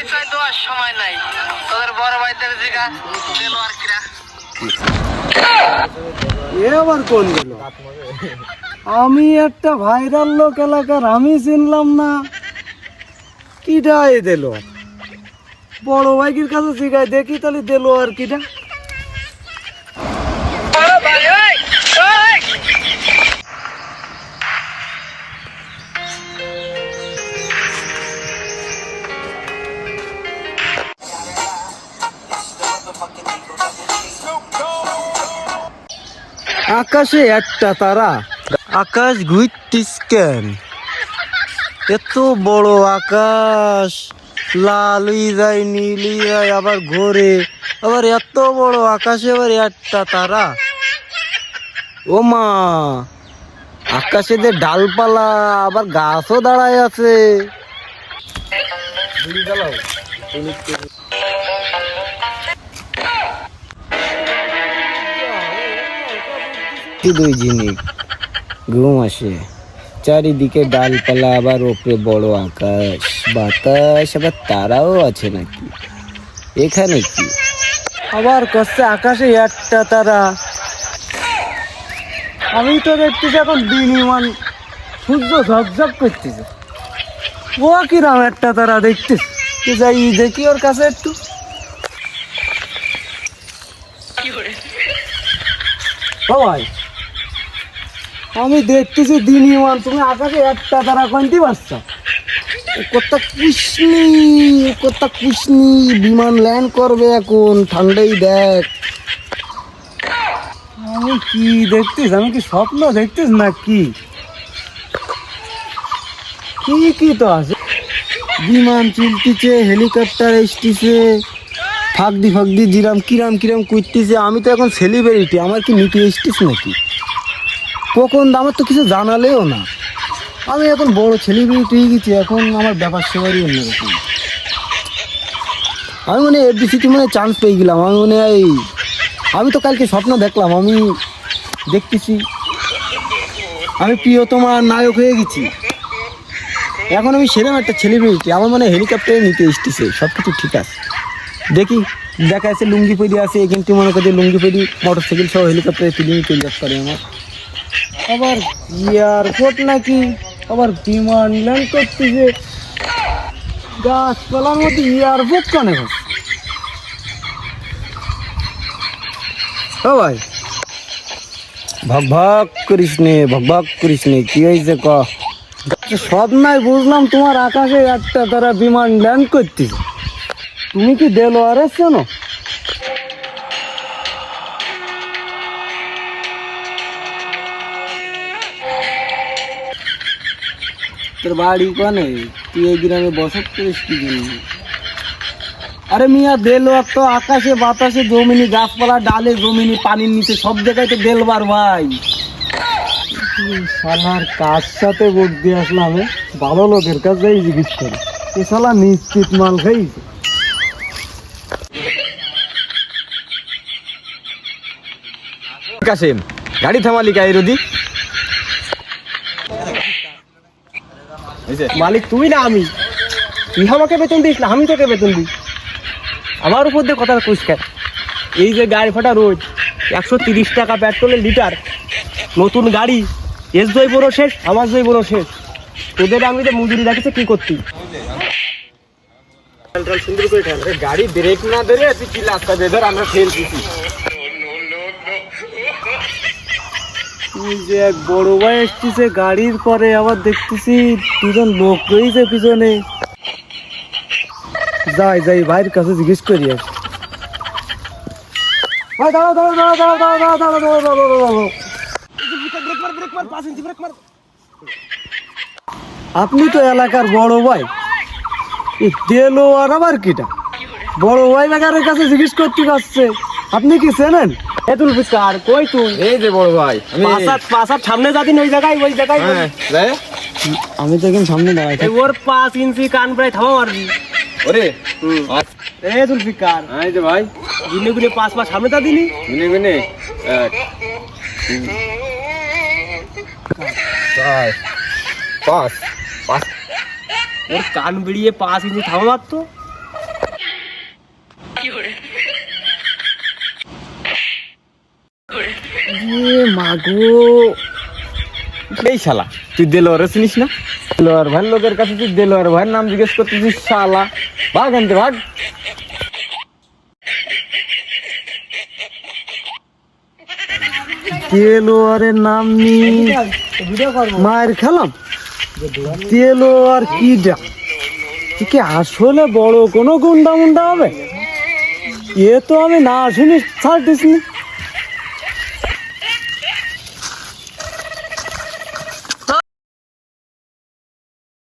পরিচয় দেওয়ার সময় নাই, তোদের বড় ভাইদের জিগা দিল আর কিরা। এ আবার কোন দিল? আমি একটা ভাইরাল লোক এলাকার, আমি চিনলাম না। কিটা এ দিল? বড় ভাইয়ের কাছে জিগায় দেখি তাহলে দিল আর কিটা। আকাশে একটা তারা, আকাশ ঘুরতিস কেন? এত বড় আকাশ, লাল যায় নীল যায় আবার ঘোরে, আবার এত বড় আকাশে আবার একটা তারা। ও মা, আকাশে যে ডালপালা আবার গাছও দাঁড়ায় আছে। দুই জিনিস ঘুম আসে, চারিদিকে ডালপালা আবার ওপরে বড় আকাশ, বাতাস, আবার তারাও আছে নাকি এখানে? কি আবার কষ্ট আকাশে একটা তারা। আমি তো দেখতেছি এখন দিনমান সূর্য ঝকঝক করতেছে। ও কিরাম একটা তারা দেখতেছি, যাই দেখি ওর কাছে একটু। ভাই আমি দেখতেছি দিনমান, তুমি আকাশে একটা তারা কইতে পারছো? কত কৃষ্ণি বিমান ল্যান্ড করবে এখন, ঠান্ডাই দেখ। আমি কি দেখতিস? আমি কি স্বপ্ন দেখতিস না কি? কি তো আছে, বিমান চলতিছে, হেলিকপ্টার এসতিছে, ফাঁকদি জিরাম কিরাম করতেছে। আমি তো এখন সেলিব্রিটি, আমার কি নিতে এসতিস নাকি? কখন আমার তো কিছু জানালেও না। আমি এখন বড় সেলিব্রিটি হয়ে গেছি, এখন আমার ব্যাপার সেবারই অন্যরকম। আমি মনে হয় এফডিসিতে মনে হয় চান্স পেয়ে গেলাম। আমি মনে হয়, আমি তো কালকে স্বপ্ন দেখলাম, আমি দেখতেছি আমি প্রিয়তমার নায়ক হয়ে গেছি। এখন আমি সেরকম একটা সেলিব্রিটি, আমার মনে হয় হেলিকপ্টারে নিতে এসতেছে। সব কিছু ঠিক আছে, দেখি দেখা যাচ্ছে লুঙ্গি পরি আছে এখানটি, মনে করি লুঙ্গি পরি মোটর সাইকেল সহ হেলিকপ্টারে তুলে চলে যেতে পারে আমার। আবার এয়ারপোর্ট নাকি, আবার বিমান ল্যান্ড করতেছে, গাছপালার মধ্যে এয়ারপোর্ট কানে হয়। ও ভাই, ভক করিস নে, কি হয়েছে ক? সব নাই বুঝলাম, তোমার আকাশে একটা তারা বিমান ল্যান্ড করতেছে। তুমি কি দেলোয়ারে শোনো? তোর বাড়ি কোনে? তুই এই গ্রামে বসত করিস কি জন্য? আরে মিয়া দেলোয়ার তো আকাশে বাতাসে জমিনি, গাছপালা ডালে জমিনি, পানির নিচে সব জায়গায় তো দেলবার ভাই। শালার কার সাথে ভোট দিয়ে আসলাম? ভালো লোকের কাছে জিজ্ঞেস করে, এ শালা নিশ্চিত মাল খাইছে। কাসেম, গাড়ি থামালি কাই রদি? মালিক তুই না আমি? তুই আমাকে বেতন দিস না, আমি তোকে বেতন দিই। আমার উপর দিয়ে কথা কইস কেন? এই যে গাড়ি ফাটা রোড, 130 টাকা পেট্রোলের লিটার, নতুন গাড়ি, এস জৈবরও শেষ, আমার জৈবরও শেষ। তোদের আমি যে মজুরি রাখেছে কি করতি? সুন্দর করে ঠেল, গাড়ি ব্রেক না ধরে তুই কি রাস্তা বেঁধর আমরা ফেল দিছি। তুই যে এক বড় ভাই এসেছে গাড়ির পরে, আবার দেখতেছি দুজন লোক রয়েছে পিছনে। যাই ভাইয়ের কাছে জিজ্ঞেস করি। আপনি তো এলাকার বড় ভাই, দেলো আর আবার কিটা? বড় ভাই এলাকার কাছে জিজ্ঞেস করতে পারছে, আপনি কি চেনেন? এতুল ফিকার কই তুই? এই যে বড় ভাই, আমি পাঁচার সামনে যাবি ওই জায়গায় আমি তো এখন সামনে দাঁড়াই। ওর 5 ইঞ্চি কান প্রায় থামা মারবি ওরে। এই জুলফিকার, এই যে ভাই, গুনে গুনে 5 পা সামনে তা দিনি। গুনে 1 4 5 ওর কান বেরিয়ে 5 ইঞ্চি থামা মারতো। মাগো, এই শালা তুই দেলোয়ারে চিনিস না? দেলোয়ার ভাইয়ের লোকের কাছে তুই দেলোয়ার ভাইয়ের নাম জিজ্ঞেস করতেছিস? শালা ভাগ আনতে ভাগ। দেলোয়ারের নাম নিয়ে মায়ের খেলাম। দেলোয়ার কি ডাক, এ কি আসলে বড় কোনো গুন্ডা মুন্ডা হবে? এ তো আমি না শুনি ছাড়তিস নি।